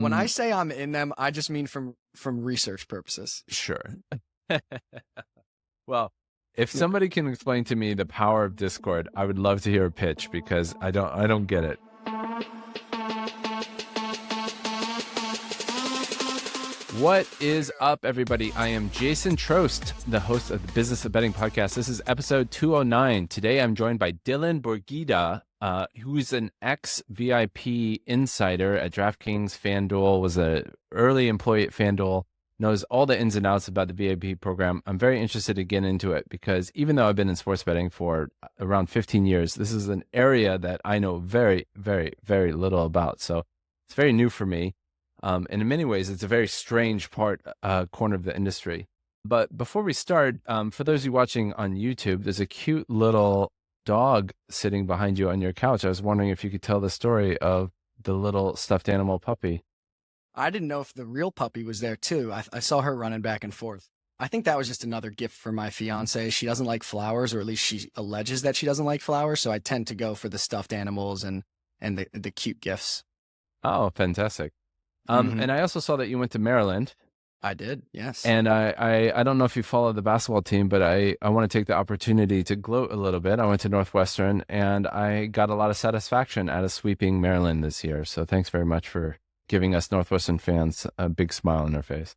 When I say I'm in them, I just mean from research purposes. Sure. Well, if somebody can explain to me the power of Discord, I would love to hear a pitch because I don't get it. What is up, everybody? I am Jason Trost, the host of the Business of Betting podcast. This is episode 209. Today, I'm joined by Dillon Borgida, who's an ex-VIP insider at DraftKings, FanDuel, was an early employee at FanDuel, knows all the ins and outs about the VIP program. I'm very interested to get into it because even though I've been in sports betting for around 15 years, this is an area that I know very, very, very little about. So it's very new for me. And in many ways, it's a very strange corner of the industry. But before we start, for those of you watching on YouTube, there's a cute little dog sitting behind you on your couch. I was wondering if you could tell the story of the little stuffed animal puppy. I didn't know if the real puppy was there too. I saw her running back and forth. I think that was just another gift for my fiance. She doesn't like flowers, or at least she alleges that she doesn't like flowers. So I tend to go for the stuffed animals and the cute gifts. Oh, fantastic. And I also saw that you went to Maryland. I did, yes. And I don't know if you follow the basketball team, but I want to take the opportunity to gloat a little bit. I went to Northwestern, and I got a lot of satisfaction out of sweeping Maryland this year. So thanks very much for giving us Northwestern fans a big smile on their face.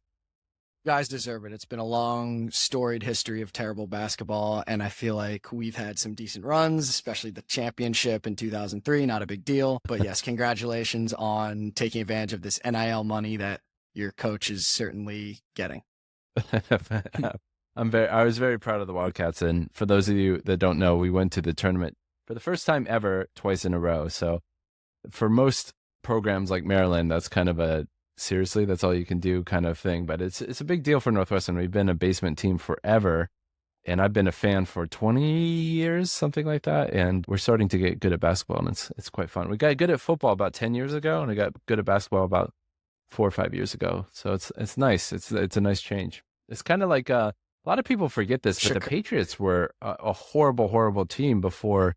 You guys deserve it. It's been a long, storied history of terrible basketball, and I feel like we've had some decent runs, especially the championship in 2003. Not a big deal, but yes, congratulations on taking advantage of this NIL money that your coach is certainly getting. I was very proud of the Wildcats, and for those of you that don't know, we went to the tournament for the first time ever twice in a row. So for most programs like Maryland, that's kind of a seriously, that's all you can do kind of thing. But it's a big deal for Northwestern. We've been a basement team forever, and I've been a fan for 20 years, something like that. And we're starting to get good at basketball, and it's quite fun. We got good at football about 10 years ago, and I got good at basketball about 4 or 5 years ago. So it's nice. It's a nice change. It's kind of like a lot of people forget this, but the Patriots were a horrible, horrible team before,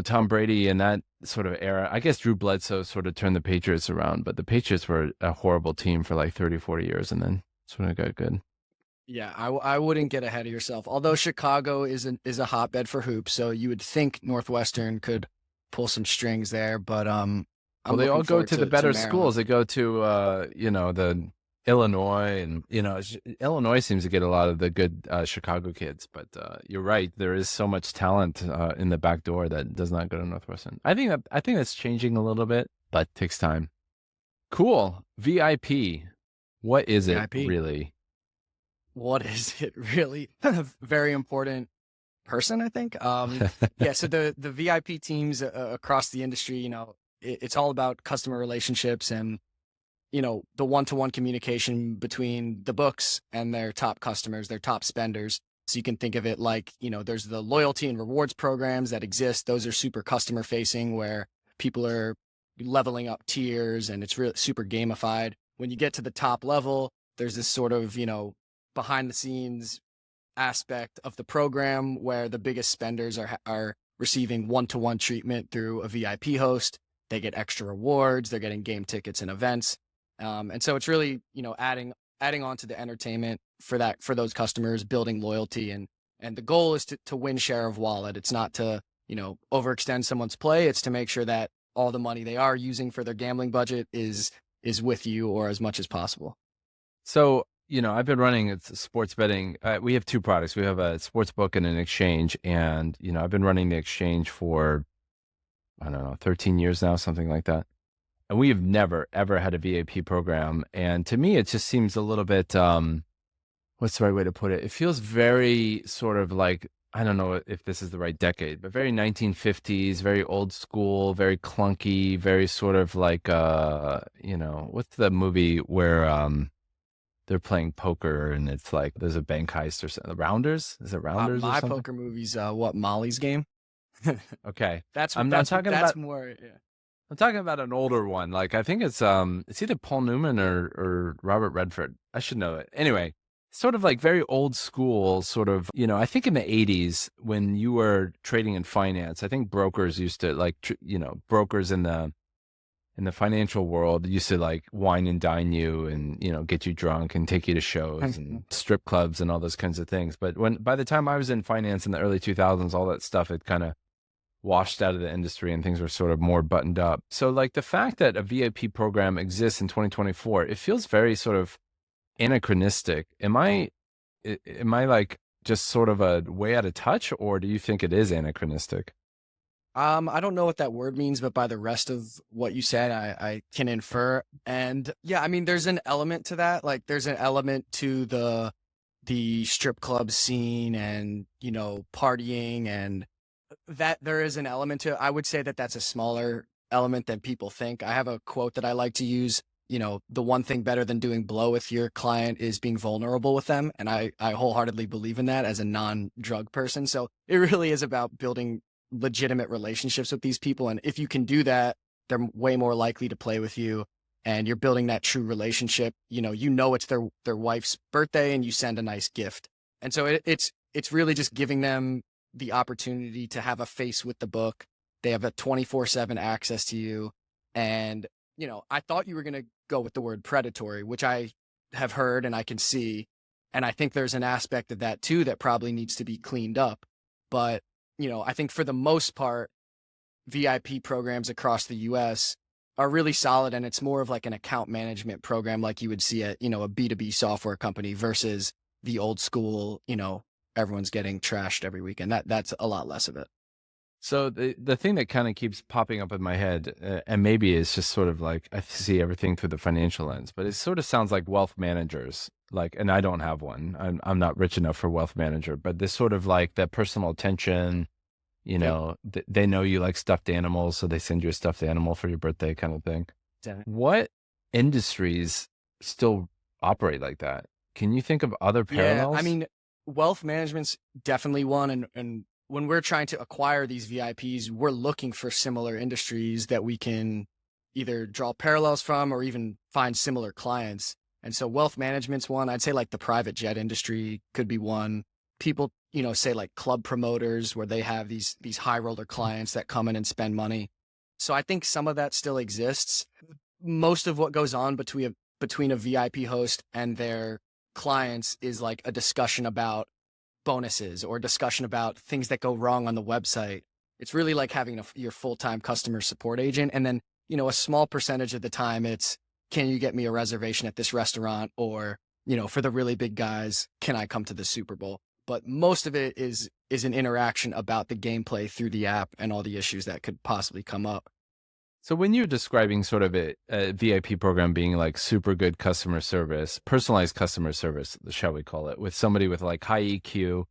Tom Brady and that sort of era. I guess Drew Bledsoe sort of turned the Patriots around, but the Patriots were a horrible team for like 30, 40 years, and then sort of got good. Yeah, I wouldn't get ahead of yourself. Although Chicago is a hotbed for hoops, so you would think Northwestern could pull some strings there, but well, they all go to the better schools. They go to the Illinois, and Illinois seems to get a lot of the good Chicago kids. But you're right, there is so much talent in the back door that does not go to Northwestern. I think that's changing a little bit, but takes time. Cool. VIP. What is it really? What is it really? Very important person, I think. Yeah. So the VIP teams across the industry, it's all about customer relationships and the one-to-one communication between the books and their top customers, their top spenders. So you can think of it like, there's the loyalty and rewards programs that exist. Those are super customer facing, where people are leveling up tiers, and it's really super gamified. When you get to the top level, there's this sort of, behind the scenes aspect of the program where the biggest spenders are receiving one-to-one treatment through a VIP host. They get extra rewards. They're getting game tickets and events. And so it's really, adding on to the entertainment for those customers, building loyalty. And the goal is to win share of wallet. It's not to, overextend someone's play. It's to make sure that all the money they are using for their gambling budget is with you, or as much as possible. So, I've been running sports betting. We have two products. We have a sportsbook and an exchange. And, I've been running the exchange for, 13 years now, something like that. And we have never, ever had a VIP program. And to me, it just seems a little bit, what's the right way to put it? It feels very sort of like, I don't know if this is the right decade, but very 1950s, very old school, very clunky, very sort of like, what's the movie where they're playing poker and it's like there's a bank heist or something? Rounders? Is it Rounders? My poker movie's Molly's Game. Okay. That's more. Yeah. I'm talking about an older one. Like, I think it's either Paul Newman or Robert Redford. I should know it. Anyway, sort of like very old school, sort of, I think in the 80s when you were trading in finance, I think brokers used to brokers in the in the financial world used to like wine and dine you and, get you drunk and take you to shows and strip clubs and all those kinds of things. But by the time I was in finance in the early 2000s, all that stuff had kind of washed out of the industry and things were sort of more buttoned up. So like the fact that a VIP program exists in 2024, it feels very sort of anachronistic. Am I like just sort of a way out of touch, or do you think it is anachronistic? I don't know what that word means, but by the rest of what you said, I can infer. And yeah, I mean, there's an element to that. Like there's an element to the strip club scene and, partying, and that there is an element to it. I would say that that's a smaller element than people think. I have a quote that I like to use. The one thing better than doing blow with your client is being vulnerable with them. And I wholeheartedly believe in that as a non-drug person. So it really is about building legitimate relationships with these people. And if you can do that, they're way more likely to play with you, and you're building that true relationship. It's their wife's birthday and you send a nice gift. And so it's really just giving them the opportunity to have a face with the book. They have a 24/7 access to you. And, I thought you were going to go with the word predatory, which I have heard and I can see. And I think there's an aspect of that too that probably needs to be cleaned up. But, I think for the most part, VIP programs across the US are really solid. And it's more of like an account management program like you would see at, a B2B software company versus the old school, everyone's getting trashed every weekend. That's a lot less of it. So the thing that kind of keeps popping up in my head, and maybe it's just sort of like I see everything through the financial lens, but it sort of sounds like wealth managers. Like, and I don't have one. I'm not rich enough for wealth manager, but this sort of like that personal attention. They know you like stuffed animals, so they send you a stuffed animal for your birthday, kind of thing. Yeah. What industries still operate like that? Can you think of other parallels? Yeah, I mean, wealth management's definitely one. And when we're trying to acquire these VIPs, we're looking for similar industries that we can either draw parallels from or even find similar clients. And so wealth management's one. I'd say like the private jet industry could be one. People, say like club promoters where they have these high roller clients that come in and spend money. So I think some of that still exists. Most of what goes on between a VIP host and their clients is like a discussion about bonuses or discussion about things that go wrong on the website. It's really like having your full-time customer support agent. And then, a small percentage of the time it's, can you get me a reservation at this restaurant? Or, for the really big guys, can I come to the Super Bowl? But most of it is an interaction about the gameplay through the app and all the issues that could possibly come up. So when you're describing sort of a VIP program being like super good customer service, personalized customer service, shall we call it, with somebody with like high EQ,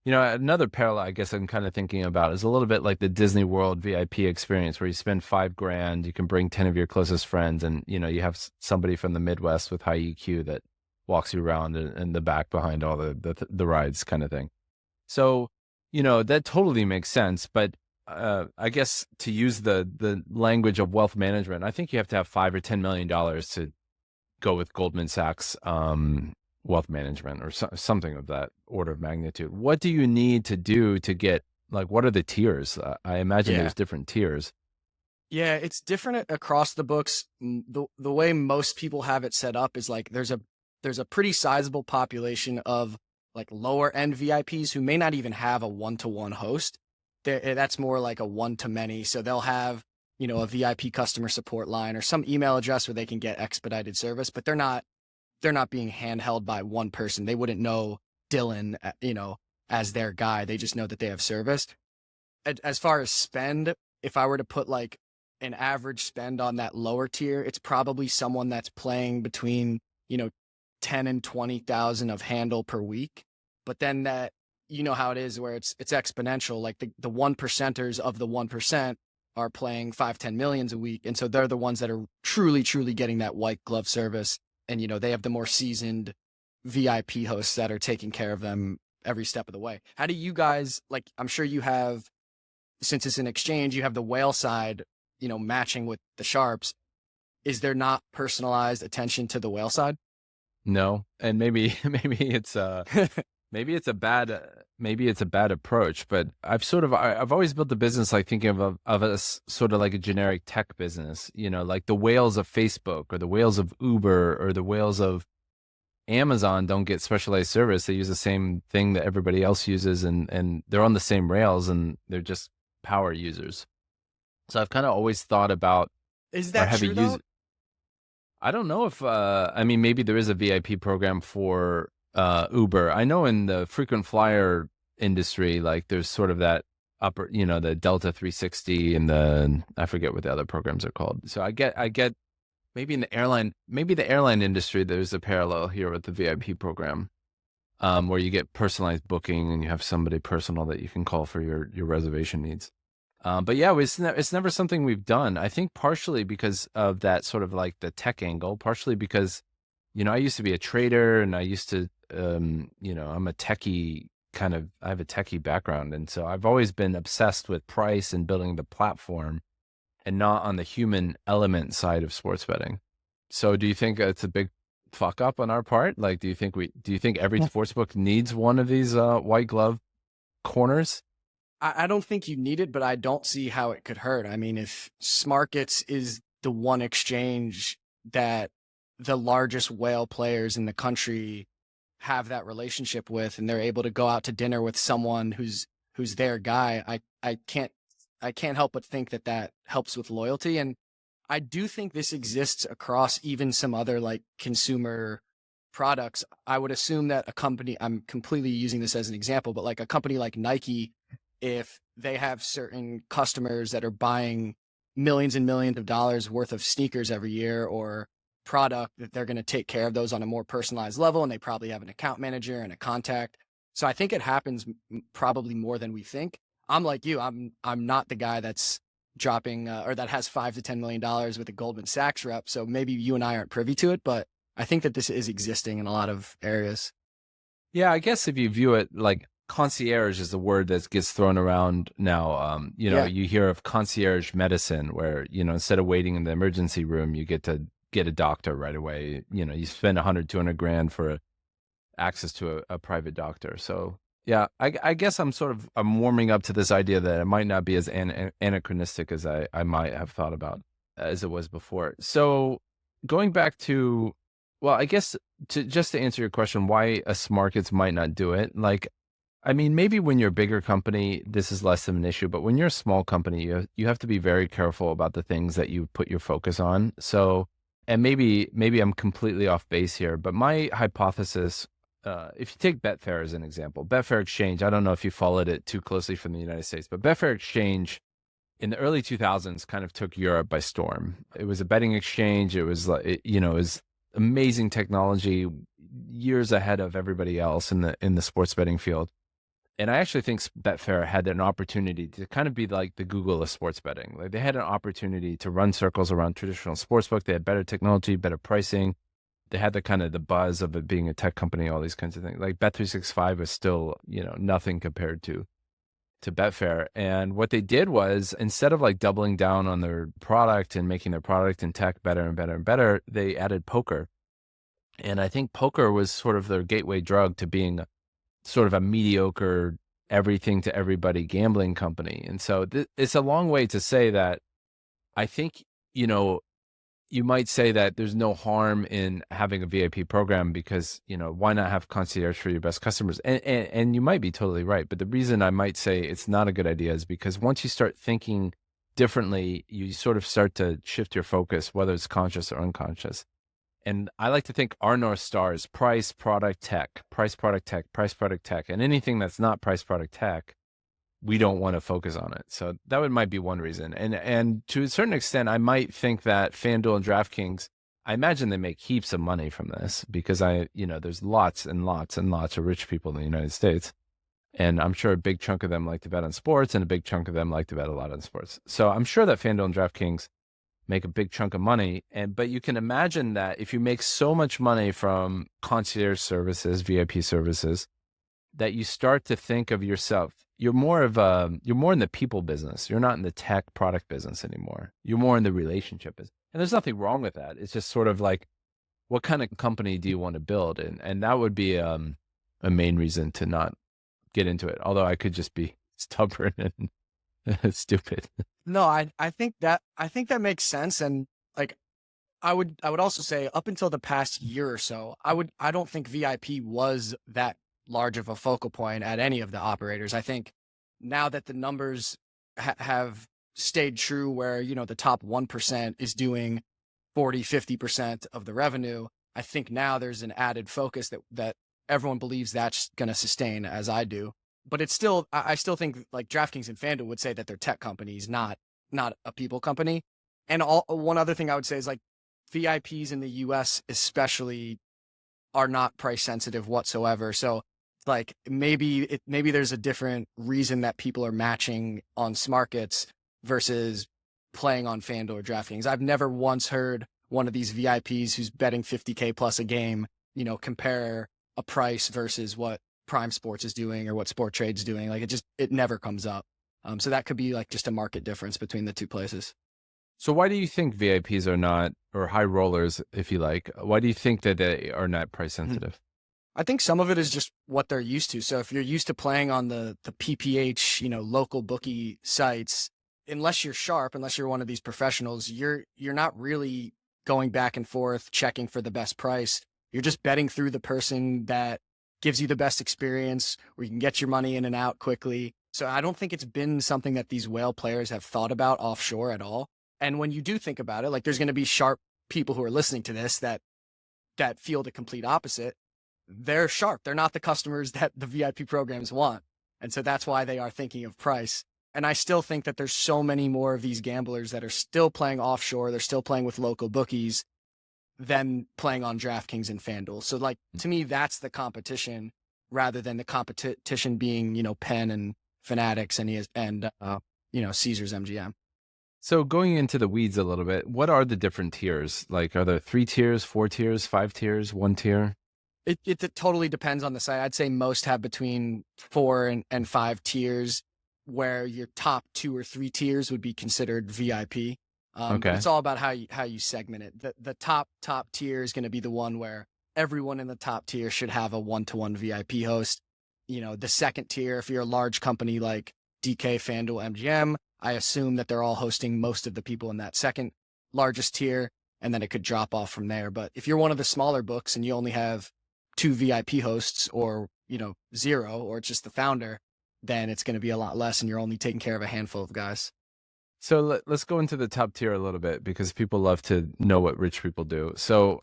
another parallel I guess I'm kind of thinking about is a little bit like the Disney World VIP experience where you spend $5,000, you can bring 10 of your closest friends, and you have somebody from the Midwest with high EQ that walks you around in the back behind all the rides, kind of thing. So, that totally makes sense. But I guess to use the language of wealth management, I think you have to have $5 or $10 million to go with Goldman Sachs wealth management or something of that order of magnitude. What do you need to do to get, like, what are the tiers? I imagine there's different tiers. Yeah, it's different across the books. The way most people have it set up is like there's a pretty sizable population of like lower end VIPs who may not even have a one-to-one host. That's more like a one-to-many. So they'll have, a VIP customer support line or some email address where they can get expedited service, but they're not being handheld by one person. They wouldn't know Dillon, as their guy. They just know that they have service. As far as spend, if I were to put like an average spend on that lower tier, it's probably someone that's playing between, 10 and 20,000 of handle per week. But then that, how it is where it's exponential. Like the 1%ers of the 1% are playing 5-10 millions a week. And so they're the ones that are truly, truly getting that white glove service. And, they have the more seasoned VIP hosts that are taking care of them every step of the way. How do you guys, like, I'm sure you have, since it's an exchange, you have the whale side, matching with the sharps. Is there not personalized attention to the whale side? No. And maybe it's maybe it's a bad approach, but I've always built the business like thinking of us sort of like a generic tech business, like the whales of Facebook or the whales of Uber or the whales of Amazon don't get specialized service. They use the same thing that everybody else uses, and they're on the same rails, and they're just power users. So I've kind of always thought about, Is or that have a true though? I don't know if I mean, maybe there is a VIP program for Uber. I know in the frequent flyer industry, like there's sort of that upper, the Delta 360 and I forget what the other programs are called. So I get maybe maybe the airline industry, there's a parallel here with the VIP program, where you get personalized booking and you have somebody personal that you can call for your reservation needs. But yeah, it's never something we've done. I think partially because of that sort of like the tech angle, partially because, I used to be a trader and I used to, I'm a techie I have a techie background. And so I've always been obsessed with price and building the platform and not on the human element side of sports betting. So do you think it's a big fuck up on our part? Like, do you think every sportsbook needs one of these white glove corners? I don't think you need it, but I don't see how it could hurt. I mean, if Smarkets is the one exchange that the largest whale players in the country have that relationship with, and they're able to go out to dinner with someone who's their guy, I can't help but think that helps with loyalty. And I do think this exists across even some other like consumer products. I would assume that a company, I'm completely using this as an example, but like a company like Nike, if they have certain customers that are buying millions and millions of dollars worth of sneakers every year or product, that they're going to take care of those on a more personalized level, and they probably have an account manager and a contact. So I think it happens probably more than we think. I'm like you, I'm not the guy that's dropping or that has $5 to $10 million with a Goldman Sachs rep. So maybe you and I aren't privy to it, but I think that this is existing in a lot of areas. Yeah, I guess if you view it like concierge is the word that gets thrown around now. Yeah. You hear of concierge medicine where, instead of waiting in the emergency room, you get to get a doctor right away. You spend 100, 200 grand for access to a private doctor. So yeah, I guess I'm warming up to this idea that it might not be as anachronistic as I might have thought about as it was before. So going back to, well, I guess just to answer your question, why a Smarkets might not do it, like, I mean, maybe when you're a bigger company, this is less of an issue, but when you're a small company, you have to be very careful about the things that you put your focus on. So, and maybe I'm completely off base here, but my hypothesis, if you take Betfair as an example, Betfair Exchange, I don't know if you followed it too closely from the United States, but Betfair Exchange in the early 2000s kind of took Europe by storm. It was a betting exchange. It was like, it was amazing technology, years ahead of everybody else in the sports betting field. And I actually think Betfair had an opportunity to kind of be like the Google of sports betting. Like they had an opportunity to run circles around traditional sportsbook. They had better technology, better pricing. They had the kind of the buzz of it being a tech company, all these kinds of things. Like Bet365 was still, nothing compared to Betfair. And what they did was, instead of like doubling down on their product and making their product and tech better and better and better, they added poker. And I think poker was sort of their gateway drug to being sort of a mediocre, everything to everybody gambling company. And so it's a long way to say that I think, you might say that there's no harm in having a VIP program because, why not have concierge for your best customers? And you might be totally right. But the reason I might say it's not a good idea is because once you start thinking differently, you sort of start to shift your focus, whether it's conscious or unconscious. And I like to think our North Star is price, product, tech, price, product, tech, price, product, tech. And anything that's not price, product, tech, we don't want to focus on it. So that might be one reason. And to a certain extent, I might think that FanDuel and DraftKings, I imagine they make heaps of money from this because there's lots and lots and lots of rich people in the United States. And I'm sure a big chunk of them like to bet on sports and a big chunk of them like to bet a lot on sports. So I'm sure that FanDuel and DraftKings make a big chunk of money. But you can imagine that if you make so much money from concierge services, VIP services, that you start to think of yourself, you're more in the people business. You're not in the tech product business anymore. You're more in the relationship business. And there's nothing wrong with that. It's just sort of like, what kind of company do you want to build? And that would be, a main reason to not get into it. Although I could just be stubborn and stupid. No, I think that makes sense. And like I would also say up until the past year or so, I don't think VIP was that large of a focal point at any of the operators. I think now that the numbers have stayed true where, the top 1% is doing 40-50% of the revenue, I think now there's an added focus that everyone believes that's going to sustain, as I do. But it's still, I still think like DraftKings and FanDuel would say that they're tech companies, not a people company. And one other thing I would say is like VIPs in the US especially are not price sensitive whatsoever. So like maybe there's a different reason that people are matching on Smarkets versus playing on FanDuel or DraftKings. I've never once heard one of these VIPs who's betting 50K plus a game, compare a price versus what Prime Sports is doing or what Sport Trade's doing. Like it never comes up. So that could be like just a market difference between the two places. So why do you think VIPs are not, or high rollers, if you like, why do you think that they are not price sensitive? I think some of it is just what they're used to. So if you're used to playing on the PPH, local bookie sites, unless you're sharp, unless you're one of these professionals, you're not really going back and forth checking for the best price. You're just betting through the person that gives you the best experience, where you can get your money in and out quickly. So I don't think it's been something that these whale players have thought about offshore at all. And when you do think about it, like there's going to be sharp people who are listening to this that feel the complete opposite. They're sharp. They're not the customers that the VIP programs want. And so that's why they are thinking of price. And I still think that there's so many more of these gamblers that are still playing offshore. They're still playing with local bookies than playing on DraftKings and FanDuel. So like, to me, that's the competition rather than the competition being, Penn and Fanatics and Caesars MGM. So going into the weeds a little bit, what are the different tiers? Like, are there 3 tiers, 4 tiers, 5 tiers, 1 tier? It totally depends on the site. I'd say most have between 4 and 5 tiers, where your top 2 or 3 tiers would be considered VIP. Okay. It's all about how you segment it. The top tier is going to be the one where everyone in the top tier should have a 1-to-1 VIP host. The second tier, if you're a large company like DK, FanDuel, MGM, I assume that they're all hosting most of the people in that second largest tier, and then it could drop off from there. But if you're one of the smaller books and you only have 2 VIP hosts or, 0, or it's just the founder, then it's going to be a lot less and you're only taking care of a handful of guys. So let's go into the top tier a little bit because people love to know what rich people do. So,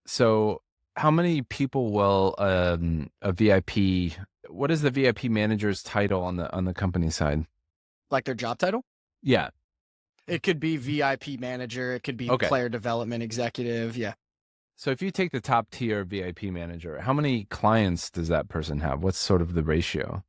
so how many people will a VIP? What is the VIP manager's title on the company side? Like their job title? Yeah. It could be VIP manager. It could be player development executive. Yeah. So if you take the top tier VIP manager, how many clients does that person have? What's sort of the ratio?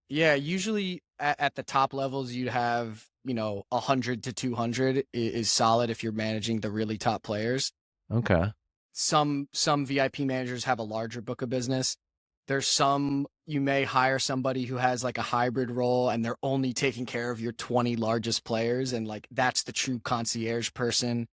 Yeah, usually at the top levels, you'd have, 100 to 200 is solid if you're managing the really top players. Okay. Some VIP managers have a larger book of business. There's some, you may hire somebody who has like a hybrid role and they're only taking care of your 20 largest players. And like, that's the true concierge person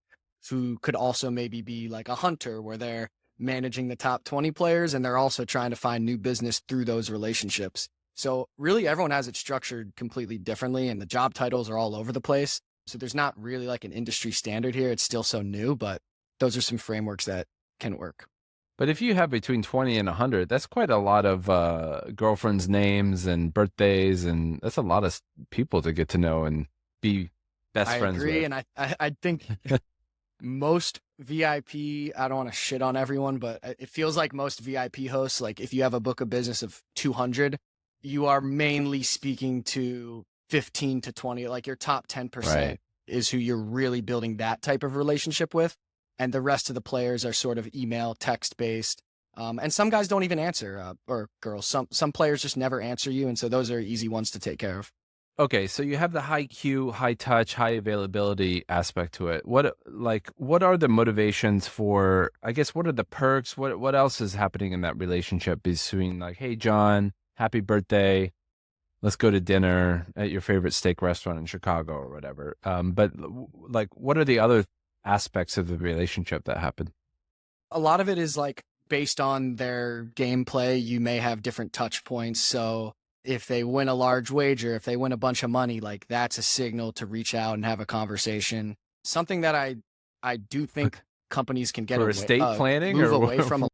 who could also maybe be like a hunter where they're managing the top 20 players and they're also trying to find new business through those relationships. So really everyone has it structured completely differently and the job titles are all over the place. So there's not really like an industry standard here. It's still so new, but those are some frameworks that can work. But if you have between 20 and 100, that's quite a lot of girlfriends' names and birthdays, and that's a lot of people to get to know and be best friends with. I agree, and I think most VIP, I don't want to shit on everyone, but it feels like most VIP hosts, like if you have a book of business of 200, you are mainly speaking to 15 to 20, like your top 10% is who you're really building that type of relationship with. And the rest of the players are sort of email, text-based. And some guys don't even answer, or girls. Some players just never answer you, and so those are easy ones to take care of. Okay, so you have the high Q, high touch, high availability aspect to it. What are the motivations for, I guess, what are the perks? What else is happening in that relationship between like, hey, John, happy birthday, let's go to dinner at your favorite steak restaurant in Chicago or whatever. But like, what are the other aspects of the relationship that happen? A lot of it is like based on their gameplay, you may have different touch points. So if they win a large wager, if they win a bunch of money, like that's a signal to reach out and have a conversation. Something that I do think companies can get for away, estate planning move or away from.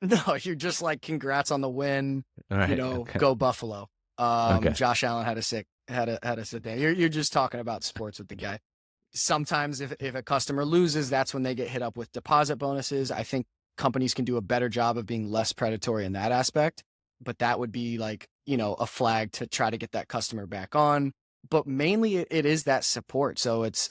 No, you're just like, congrats on the win. All right, Go Buffalo. Okay. Josh Allen had a sit there. You're just talking about sports with the guy. Sometimes if a customer loses, that's when they get hit up with deposit bonuses. I think companies can do a better job of being less predatory in that aspect, but that would be like, a flag to try to get that customer back on. But mainly it is that support. So it's,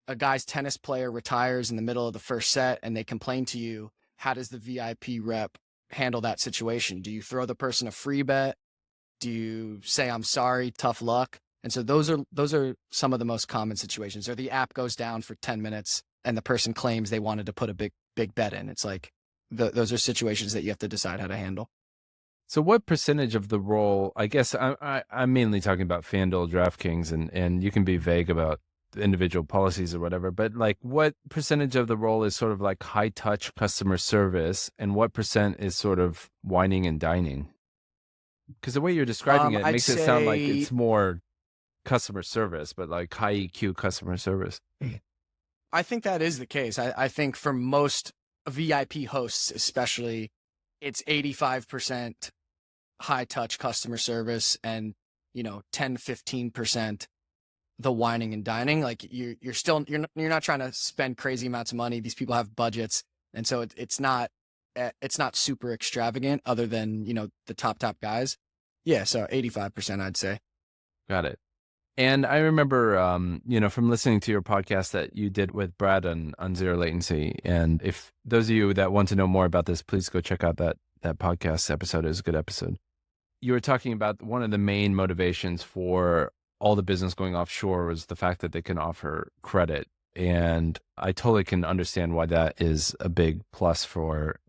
a guy's tennis player retires in the middle of the first set and they complain to you. How does the VIP rep handle that situation? Do you throw the person a free bet? Do you say, I'm sorry, tough luck? And so those are some of the most common situations. Or the app goes down for 10 minutes and the person claims they wanted to put a big bet in. It's like those are situations that you have to decide how to handle. So what percentage of the role, I guess I'm mainly talking about FanDuel, DraftKings, and you can be vague about individual policies or whatever, but like what percentage of the role is sort of like high touch customer service and what percent is sort of whining and dining? Because the way you're describing it makes it sound like it's more customer service, but like high EQ customer service. I think that is the case. I think for most VIP hosts, especially, it's 85% high touch customer service and, 10-15% the whining and dining. Like you're not trying to spend crazy amounts of money. These people have budgets. And so it's not super extravagant other than, the top guys. Yeah. So 85%, I'd say. Got it. And I remember, from listening to your podcast that you did with Brad on zero latency. And if those of you that want to know more about this, please go check out that podcast episode. It was a good episode. You were talking about one of the main motivations for all the business going offshore was the fact that they can offer credit. And I totally can understand why that is a big plus for,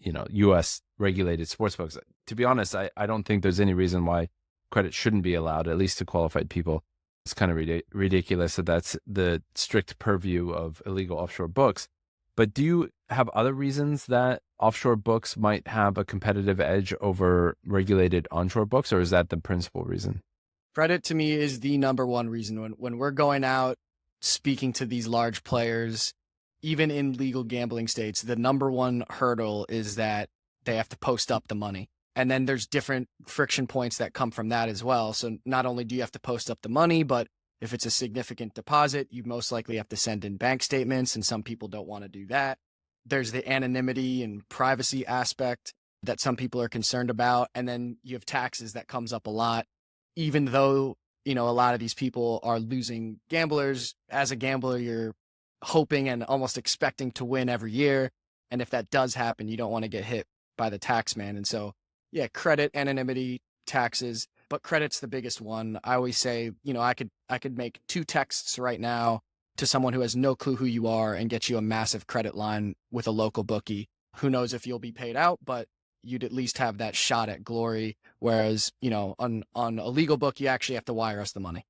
U.S. regulated sportsbooks. To be honest, I don't think there's any reason why credit shouldn't be allowed, at least to qualified people. It's kind of ridiculous that that's the strict purview of illegal offshore books. But do you have other reasons that offshore books might have a competitive edge over regulated onshore books, or is that the principal reason? Credit to me is the number one reason. When we're going out speaking to these large players, even in legal gambling states, the number one hurdle is that they have to post up the money. And then there's different friction points that come from that as well. So not only do you have to post up the money, but if it's a significant deposit, you most likely have to send in bank statements, and some people don't want to do that. There's the anonymity and privacy aspect that some people are concerned about. And then you have taxes that comes up a lot. Even though, a lot of these people are losing gamblers, as a gambler, you're hoping and almost expecting to win every year. And if that does happen, you don't want to get hit by the tax man. And so, yeah, credit, anonymity, taxes, but credit's the biggest one. I always say, I could make 2 texts right now to someone who has no clue who you are and get you a massive credit line with a local bookie. Who knows if you'll be paid out, but you'd at least have that shot at glory. Whereas, on a legal book, you actually have to wire us the money.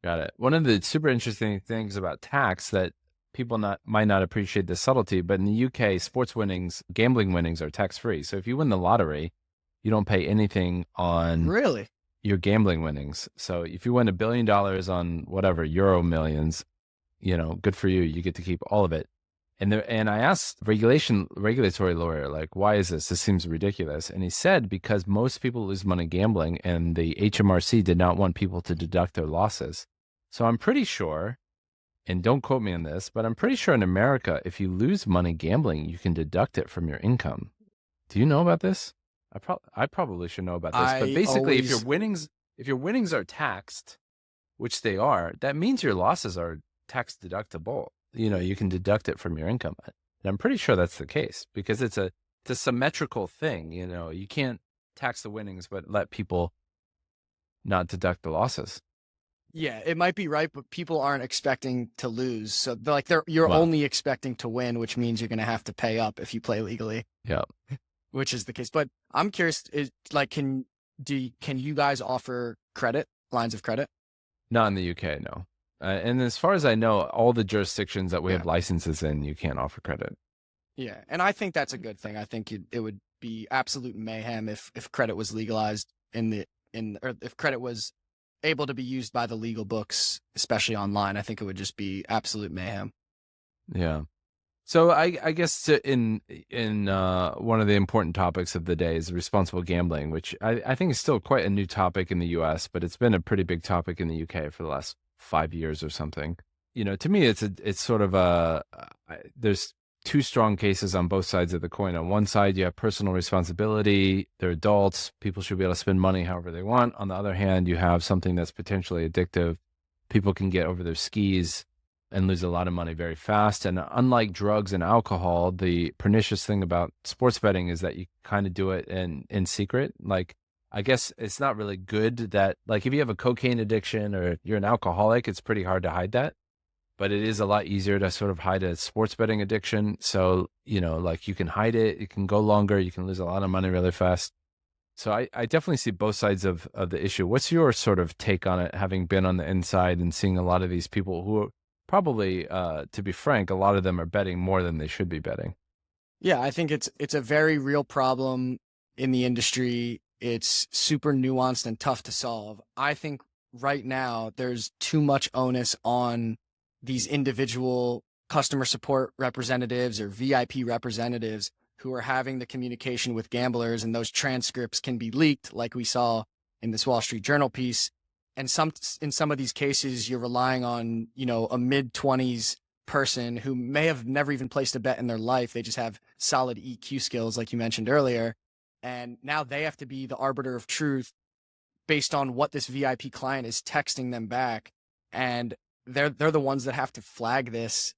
Got it. One of the super interesting things about tax that people might not appreciate the subtlety, but in the UK, sports winnings, gambling winnings are tax-free. So if you win the lottery, you don't pay anything on your gambling winnings. So if you win $1 billion on whatever, Euro millions, good for you. You get to keep all of it. And I asked regulatory lawyer, like, why is this? This seems ridiculous. And he said, because most people lose money gambling and the HMRC did not want people to deduct their losses. So I'm pretty sure, and don't quote me on this, but I'm pretty sure in America, if you lose money gambling, you can deduct it from your income. Do you know about this? I probably should know about this. But basically, if your winnings are taxed, which they are, that means your losses are tax deductible. You can deduct it from your income. And I'm pretty sure that's the case because it's a symmetrical thing. You can't tax the winnings, but let people not deduct the losses. Yeah, it might be right, but people aren't expecting to lose. So you're only expecting to win, which means you're going to have to pay up if you play legally. Yeah. Which is the case. But I'm curious, can you guys offer lines of credit? Not in the UK, no. And as far as I know, all the jurisdictions that we have licenses in, you can't offer credit. Yeah, and I think that's a good thing. I think it would be absolute mayhem if credit was legalized or if credit was able to be used by the legal books, especially online. I think it would just be absolute mayhem. Yeah. So I guess in one of the important topics of the day is responsible gambling, which I think is still quite a new topic in the U.S., but it's been a pretty big topic in the U.K. for the last 5 years or something. To me, it's sort of there's two strong cases on both sides of the coin. On one side, you have personal responsibility. They're adults. People should be able to spend money however they want. On the other hand, you have something that's potentially addictive. People can get over their skis and lose a lot of money very fast. And unlike drugs and alcohol, the pernicious thing about sports betting is that you kind of do it in secret. Like, I guess it's not really good that, like, if you have a cocaine addiction or you're an alcoholic, it's pretty hard to hide that. But it is a lot easier to sort of hide a sports betting addiction. So, like, you can hide it, it can go longer, you can lose a lot of money really fast. So I definitely see both sides of the issue. What's your sort of take on it, having been on the inside and seeing a lot of these people who are probably, to be frank, a lot of them are betting more than they should be betting? Yeah, I think it's a very real problem in the industry. It's super nuanced and tough to solve. I think right now there's too much onus on these individual customer support representatives or VIP representatives who are having the communication with gamblers, and those transcripts can be leaked, like we saw in this Wall Street Journal piece. And in some of these cases, you're relying on, a mid-20s person who may have never even placed a bet in their life. They just have solid EQ skills, like you mentioned earlier. And now they have to be the arbiter of truth based on what this VIP client is texting them back. And they're the ones that have to flag this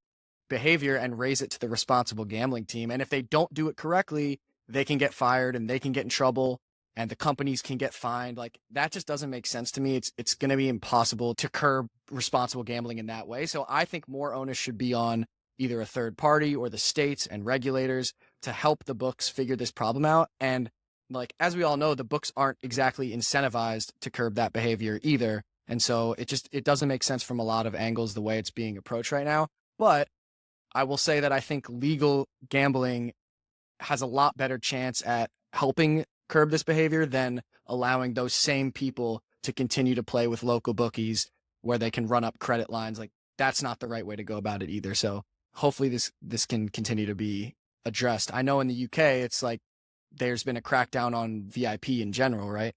behavior and raise it to the responsible gambling team. And if they don't do it correctly, they can get fired and they can get in trouble and the companies can get fined. Like, that just doesn't make sense to me. It's going to be impossible to curb responsible gambling in that way. So I think more onus should be on either a third party or the states and regulators to help the books figure this problem out. And, like, as we all know, the books aren't exactly incentivized to curb that behavior either. And so it doesn't make sense from a lot of angles the way it's being approached right now. But I will say that I think legal gambling has a lot better chance at helping curb this behavior than allowing those same people to continue to play with local bookies where they can run up credit lines. Like, that's not the right way to go about it either. So hopefully this can continue to be addressed. I know in the UK, it's like there's been a crackdown on VIP in general, right?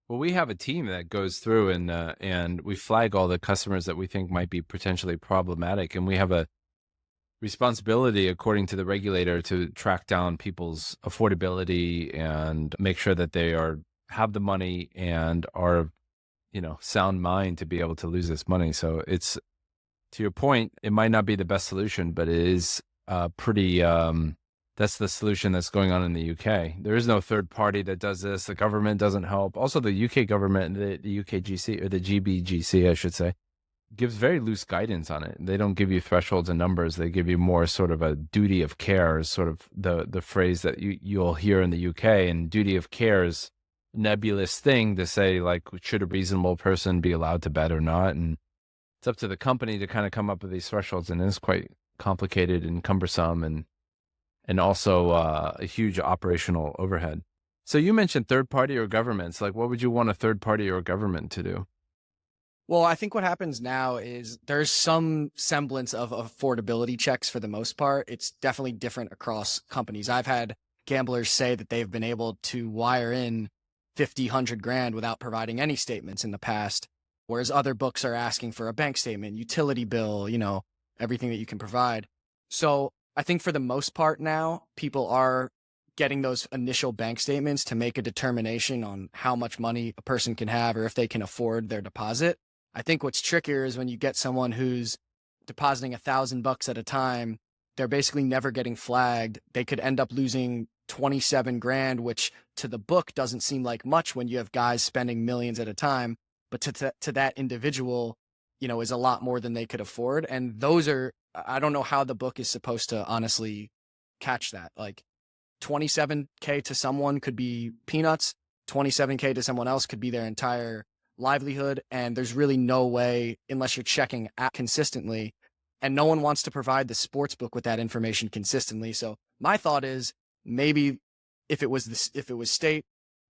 Well, we have a team that goes through and we flag all the customers that we think might be potentially problematic, and we have a responsibility, according to the regulator, to track down people's affordability and make sure that they have the money and are, sound mind to be able to lose this money. So it's, to your point, it might not be the best solution, but it is pretty. That's the solution that's going on in the UK. There is no third party that does this. The government doesn't help. Also, the UK government, the UKGC, or the GBGC, I should say, gives very loose guidance on it. They don't give you thresholds and numbers. They give you more sort of a duty of care, is sort of the phrase that you'll hear in the UK. And duty of care is a nebulous thing to say, like, should a reasonable person be allowed to bet or not? And it's up to the company to kind of come up with these thresholds, and it's quite complicated and cumbersome and also a huge operational overhead. So you mentioned third party or governments. Like, what would you want a third party or government to do? Well, I think what happens now is there's some semblance of affordability checks for the most part. It's definitely different across companies. I've had gamblers say that they've been able to wire in 50, 100 grand without providing any statements in the past, whereas other books are asking for a bank statement, utility bill, everything that you can provide. So I think for the most part now, people are getting those initial bank statements to make a determination on how much money a person can have or if they can afford their deposit. I think what's trickier is when you get someone who's depositing $1,000 at a time, they're basically never getting flagged. They could end up losing 27 grand, which to the book doesn't seem like much when you have guys spending millions at a time, but to that individual, is a lot more than they could afford. And I don't know how the book is supposed to honestly catch that. Like, 27K to someone could be peanuts, 27K to someone else could be their entire livelihood. And there's really no way, unless you're checking consistently, and no one wants to provide the sportsbook with that information consistently. So my thought is maybe if it was state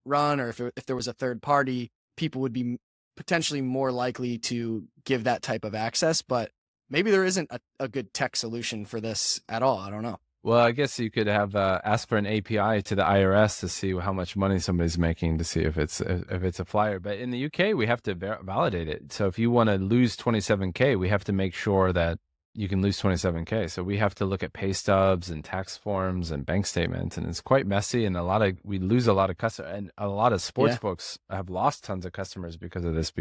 run, or if there was a third party, people would be potentially more likely to give that type of access. But maybe there isn't a good tech solution for this at all. I don't know. Well, I guess you could have ask for an API to the IRS to see how much money somebody's making, to see if it's a flyer. But in the UK, we have to validate it. So if you want to lose 27K, we have to make sure that you can lose 27K. So we have to look at pay stubs and tax forms and bank statements, and it's quite messy. And we lose a lot of customers, and a lot of sports books have lost tons of customers because of this.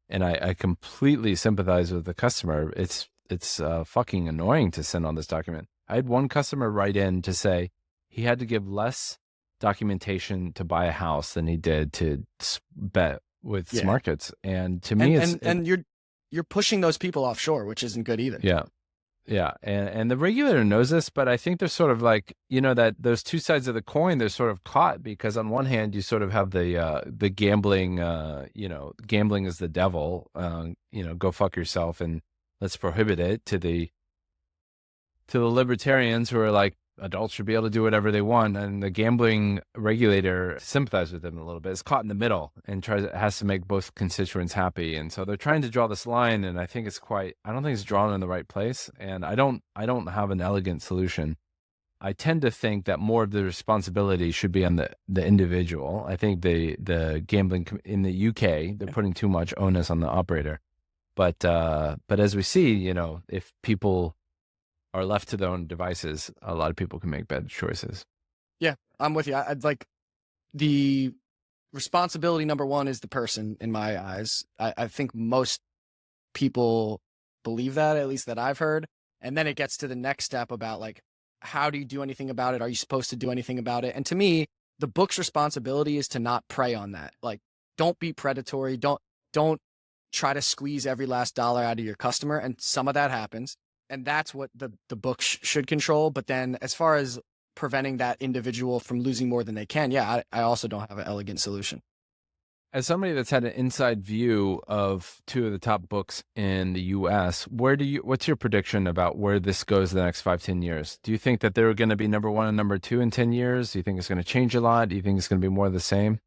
And I completely sympathize with the customer. It's fucking annoying to send on this document. I had one customer write in to say he had to give less documentation to buy a house than he did to bet with Smarkets. And to me, you're pushing those people offshore, which isn't good either. Yeah. Yeah. And the regulator knows this, but I think they're sort of like, that those two sides of the coin, they're sort of caught, because on one hand, you sort of have the gambling, gambling is the devil, go fuck yourself and let's prohibit it, to the libertarians who are like, adults should be able to do whatever they want. And the gambling regulator sympathizes with them a little bit. It's caught in the middle and has to make both constituents happy. And so they're trying to draw this line. And I think I don't think it's drawn in the right place. And I don't have an elegant solution. I tend to think that more of the responsibility should be on the individual. I think the gambling in the UK, they're putting too much onus on the operator. But as we see, if people are left to their own devices, a lot of people can make bad choices. Yeah, I'm with you. I'd like the responsibility number one is the person in my eyes. I think most people believe that, at least that I've heard. And then it gets to the next step about like, how do you do anything about it? Are you supposed to do anything about it? And to me, the book's responsibility is to not prey on that. Like, don't be predatory. Don't try to squeeze every last dollar out of your customer. And some of that happens. And that's what the book should control. But then as far as preventing that individual from losing more than they can, I also don't have an elegant solution. As somebody that's had an inside view of two of the top books in the US, what's your prediction about where this goes the next 5-10 years? Do you think that they're going to be number one and number two in 10 years? Do you think it's going to change a lot? Do you think it's going to be more of the same?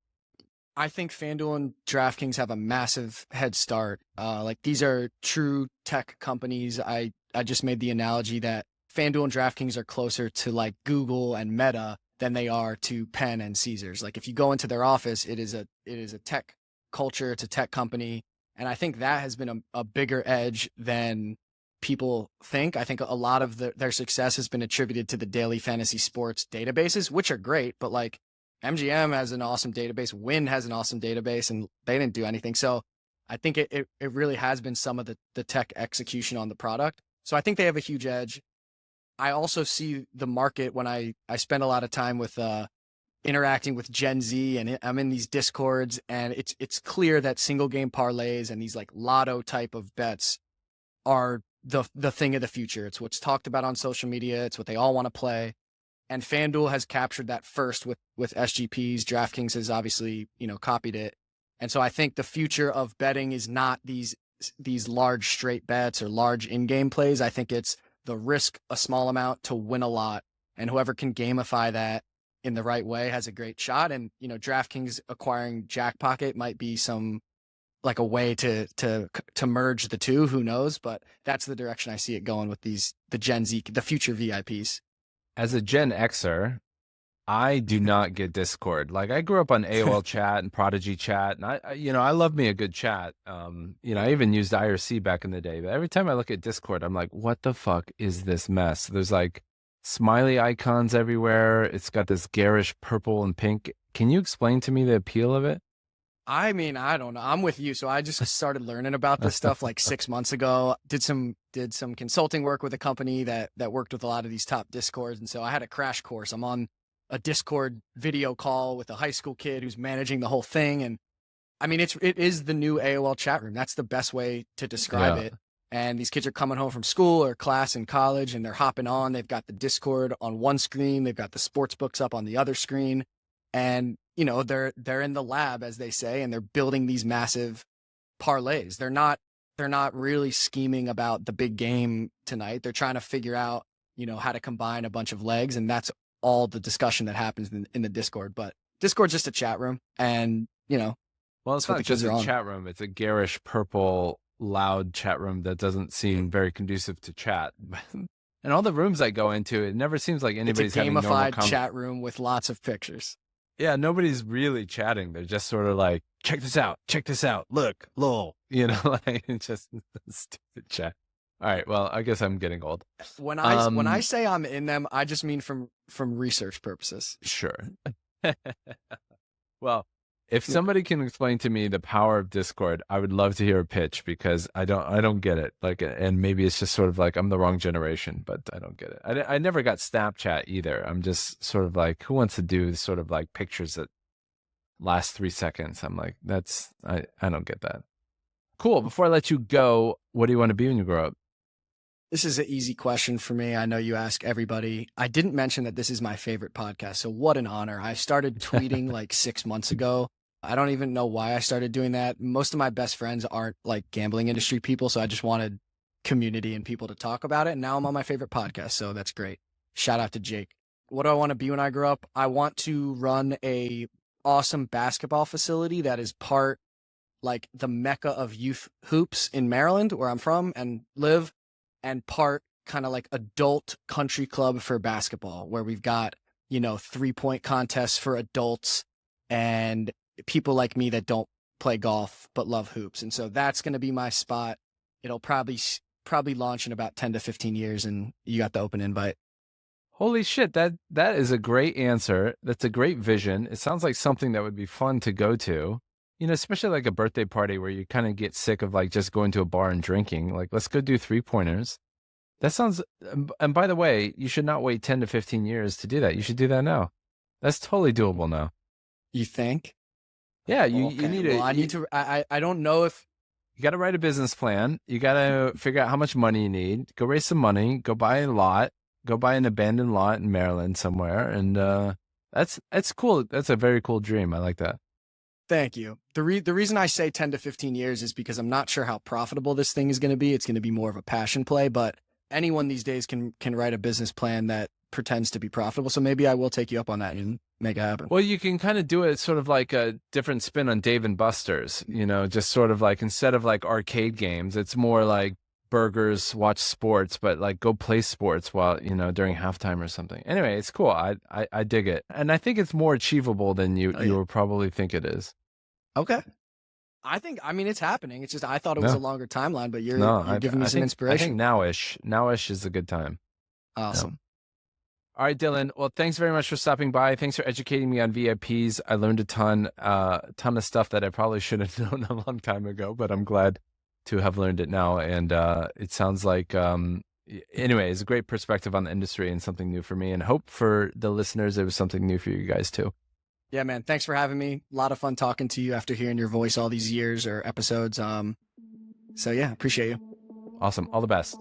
I think FanDuel and DraftKings have a massive head start. Like, these are true tech companies. I just made the analogy that FanDuel and DraftKings are closer to like Google and Meta than they are to Penn and Caesars. Like, if you go into their office, it is a tech culture. It's a tech company. And I think that has been a bigger edge than people think. I think a lot of their success has been attributed to the daily fantasy sports databases, which are great, but like MGM has an awesome database. Wynn has an awesome database, and they didn't do anything. So I think it really has been some of the tech execution on the product. So I think they have a huge edge. I also see the market when I spend a lot of time with interacting with Gen Z, and I'm in these discords, and it's clear that single game parlays and these like lotto type of bets are the thing of the future. It's what's talked about on social media. It's what they all want to play. And FanDuel has captured that first with SGPs. DraftKings has obviously, copied it. And so I think the future of betting is not these large straight bets or large in-game plays. I think it's the risk a small amount to win a lot. And whoever can gamify that in the right way has a great shot. And, DraftKings acquiring Jackpocket might be like a way to merge the two. Who knows? But that's the direction I see it going with the Gen Z, the future VIPs. As a Gen Xer, I do not get Discord. Like, I grew up on AOL chat and Prodigy chat, and I love me a good chat. I even used IRC back in the day, but every time I look at Discord, I'm like, what the fuck is this mess? There's like smiley icons everywhere. It's got this garish purple and pink. Can you explain to me the appeal of it? I mean, I don't know. I'm with you. So I just started learning about this stuff like 6 months ago. Did some consulting work with a company that worked with a lot of these top Discords. And so I had a crash course. I'm on a Discord video call with a high school kid who's managing the whole thing. And I mean, it is the new AOL chat room. That's the best way to describe it. And these kids are coming home from school or class in college, and they're hopping on. They've got the Discord on one screen. They've got the sportsbooks up on the other screen. And, they're in the lab, as they say, and they're building these massive parlays. They're not they're not really scheming about the big game tonight. They're trying to figure out, how to combine a bunch of legs. And that's all the discussion that happens in the Discord. But Discord's just a chat room. And, well, it's not just a chat room. It's a garish purple, loud chat room that doesn't seem very conducive to chat. And all the rooms I go into, it never seems like anybody's having normal gamified chat room with lots of pictures. Yeah, nobody's really chatting. They're just sort of like, check this out, look, lol. Like it's just stupid chat. All right, well, I guess I'm getting old. When I say I'm in them, I just mean from research purposes. Sure. Well, if somebody can explain to me the power of Discord, I would love to hear a pitch, because I don't get it. Like, and maybe it's just sort of like I'm the wrong generation, but I don't get it. I never got Snapchat either. I'm just sort of like, who wants to do sort of like pictures that last 3 seconds? I'm like, I don't get that. Cool. Before I let you go, what do you want to be when you grow up? This is an easy question for me. I know you ask everybody. I didn't mention that this is my favorite podcast, so what an honor. I started tweeting like 6 months ago. I don't even know why I started doing that. Most of my best friends aren't like gambling industry people, so I just wanted community and people to talk about it. And now I'm on my favorite podcast, so that's great. Shout out to Jake. What do I want to be when I grow up? I want to run a awesome basketball facility that is part like the mecca of youth hoops in Maryland, where I'm from and live, and part kind of like adult country club for basketball, where we've got, 3-point contests for adults and people like me that don't play golf but love hoops. And so that's going to be my spot. It'll probably launch in about 10 to 15 years, and you got the open invite. Holy shit, that is a great answer. That's a great vision. It sounds like something that would be fun to go to. Especially like a birthday party where you kind of get sick of like just going to a bar and drinking. Like, let's go do 3-pointers. That sounds, and by the way, you should not wait 10 to 15 years to do that. You should do that now. That's totally doable now. You think? Yeah, you need it. Well, I need to, I don't know if. You got to write a business plan. You got to figure out how much money you need. Go raise some money. Go buy a lot. Go buy an abandoned lot in Maryland somewhere. And that's cool. That's a very cool dream. I like that. Thank you. The reason I say 10 to 15 years is because I'm not sure how profitable this thing is going to be. It's going to be more of a passion play, but anyone these days can write a business plan that pretends to be profitable. So maybe I will take you up on that and make it happen. Well, you can kind of do it sort of like a different spin on Dave and Buster's, just sort of like, instead of like arcade games, it's more like burgers, watch sports, but like go play sports while, during halftime or something. Anyway, it's cool. I dig it. And I think it's more achievable than you would probably think it is. Okay. I mean, it's happening. It's just, I thought it was a longer timeline, but you're giving me some inspiration. I think nowish is a good time. Awesome. Yeah. All right, Dillon. Well, thanks very much for stopping by. Thanks for educating me on VIPs. I learned a ton of stuff that I probably should have known a long time ago, but I'm glad to have learned it now. And it sounds like, anyway, it's a great perspective on the industry and something new for me, and hope for the listeners it was something new for you guys too. Yeah, man. Thanks for having me. A lot of fun talking to you after hearing your voice all these years or episodes. So yeah, appreciate you. Awesome. All the best.